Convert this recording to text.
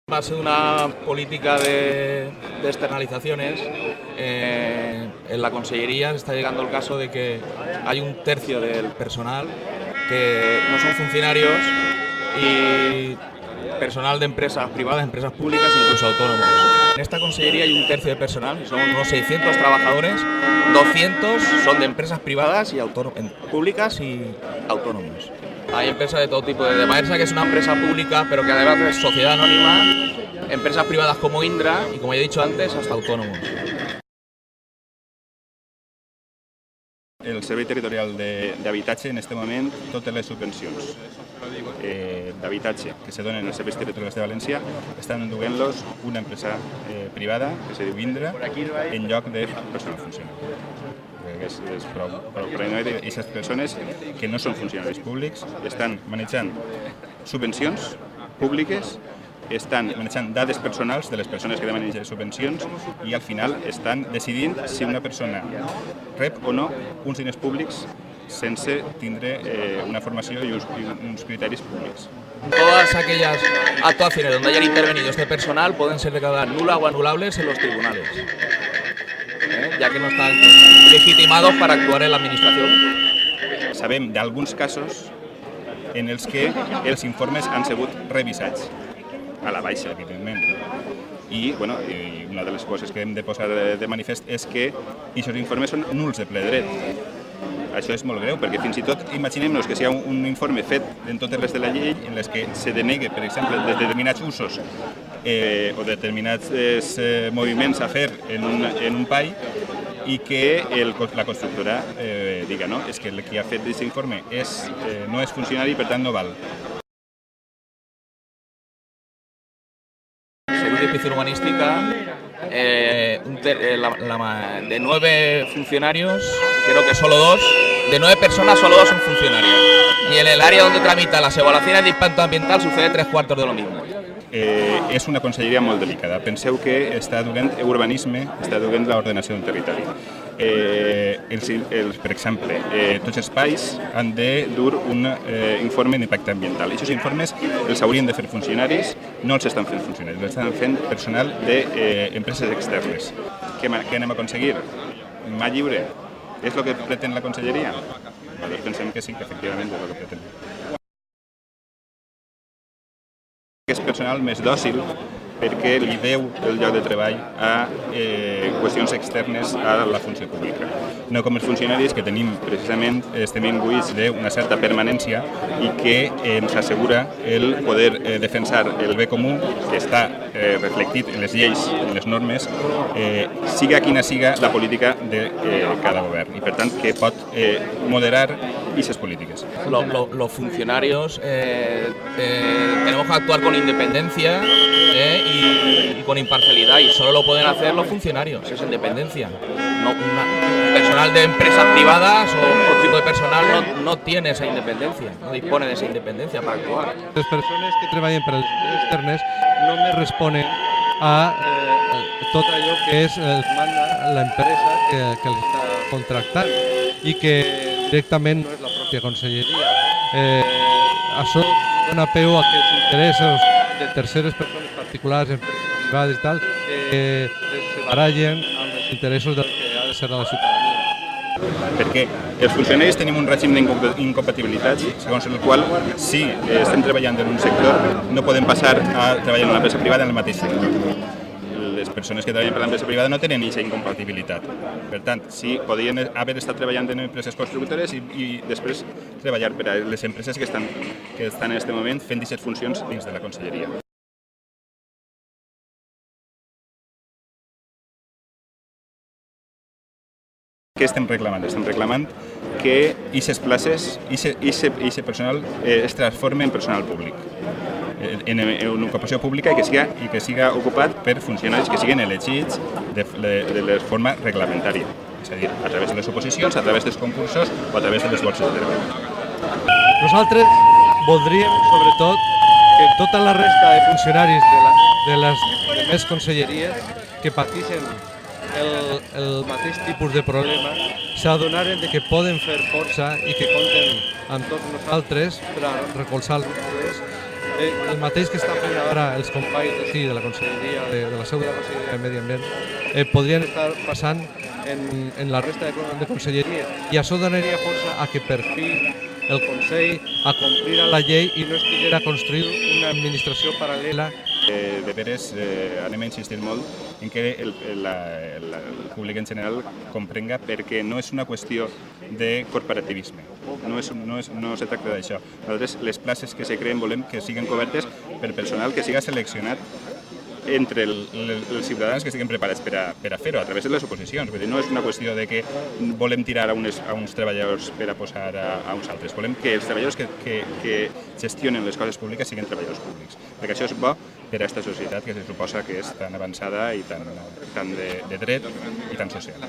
base de una política de externalizaciones, en la consellería está llegando el caso de que hay un tercio del personal que no son funcionarios y personal de empresas privadas, empresas públicas e incluso autónomos. En esta consellería hay un tercio de personal, somos unos 600 trabajadores, 200 son de empresas privadas y públicas y autónomos. Hay empresas de todo tipo, de Maersa, que es una empresa pública, pero que además es sociedad anónima, empresas privadas como Indra y, como ya he dicho antes, hasta autónomos. El Servei Territorial d'Habitatge, en aquest moment, totes les subvencions d'habitatge que se donen als serveis territorials de València estan duent-los una empresa privada, que se diu Indra, en lloc de personal funcionari. És prou paranoide. I aquestes persones que no són funcionaris públics estan manejant subvencions públiques, estan manejant dades personals de les persones que demanen aquestes subvencions i al final estan decidint si una persona rep o no uns diners públics sense tindre una formació y unos criterios públicos. Todas aquellas actuaciones donde hayan intervenido este personal pueden ser declaradas nulas o anulables en los tribunales, ya que no están legitimados para actuar en la administración. Sabem d'alguns casos en els que els informes han sigut revisats, a la baixa, evidentment. I una de les coses que hem de posar de manifest és que aquests informes són nuls de ple dret. Això és molt greu, perquè fins i tot imaginem-nos que si hi ha un informe fet en totes les de la llei en les que se denegue, per exemple, de determinats usos o determinats moviments a fer en un PAI i que la constructora diga no, és que el que ha fet aquest informe no és funcionari i per tant no val. Según Edificación Urbanística, de 9 funcionarios, creo que solo 2, de 9 personas solo 2 son funcionarios. Y en el área donde tramita las evaluaciones de impacto ambiental sucede 3/4 de lo mismo. És una conselleria molt delicada. Penseu que està duent urbanisme, està duent l'ordenació del territori. Per exemple, tots els PAIs han de dur un informe d'impacte ambiental. Aquests informes els haurien de fer funcionaris, no els estan fent funcionaris, els estan fent personal d'empreses externes. Què anem a aconseguir? Mà lliure? És el que pretén la conselleria? Nosaltres pensem que sí, que efectivament és el que pretén. És personal més dòcil perquè li deu el lloc de treball a qüestions externes a la funció pública. No com els funcionaris que tenim precisament, estem imbuïts d'una certa permanència i que ens assegura el poder defensar el bé comú que està reflectit en les lleis, en les normes, siga quina siga la política de cada govern i per tant que pot moderar aquestes polítiques. Los funcionarios tenemos que actuar con independencia y con imparcialidad, y solo lo pueden hacer los funcionarios, esa independencia. Personal de empresas privadas o otro tipo de personal no tiene esa independencia, no dispone de esa independencia para actuar. Les persones que treballen per a les empreses externes només responen a tot allò que manda l'empresa que els està contractant i que directament no és la pròpia conselleria. Això dona peu a que els interessos de terceres persones particulars, empreses privades i tal, se barallen amb els interessos del que ha de ser la ciutadania. Perquè els funcionaris tenim un règim d'incompatibilitats segons el qual si estem treballant en un sector no podem passar a treballar en una empresa privada en el mateix sector. Les persones que treballen per l'empresa privada no tenen aquesta incompatibilitat. Per tant, sí, podrien haver estat treballant en empreses constructores i després treballar per a les empreses que estan en aquest moment fent aquestes funcions dins de la conselleria. Què estem reclamant? Estem reclamant que aquestes places, aquest personal es transformi en personal públic, en una ocupació pública i que siga ocupat per funcionaris que siguin elegits de forma reglamentària, és a dir, a través de les oposicions, a través dels concursos o a través de les borses de treball. Nosaltres voldríem, sobretot, que tota la resta de funcionaris de les demés conselleries que pateixen el mateix tipus de problema s'adonaren que poden fer força i que compten amb tots nosaltres per a recolzar-los el mateix que estan fent ara els companys d'aquí, de la Conselleria, de la seu de la Conselleria de Medi Ambient, podrien estar passant en la resta de conselleries. I això donaria força a que per fi el Consell acomplirà la llei i no estiguera construint una administració paral·lela. De veres, anem a insistir molt en que el públic en general comprenga, perquè no és una qüestió de corporativisme, no se tracta d'això. Nosaltres les places que se creen volem que siguin cobertes per personal que siga seleccionat entre els ciutadans que estiguin preparats per a fer-ho a través de les oposicions. Vull dir, no és una qüestió de que volem tirar a uns treballadors per a posar a uns altres. Volem que els treballadors que gestionen les coses públiques siguin treballadors públics, perquè això és bo per a aquesta societat que se suposa que és tan avançada i tan de dret i tan social.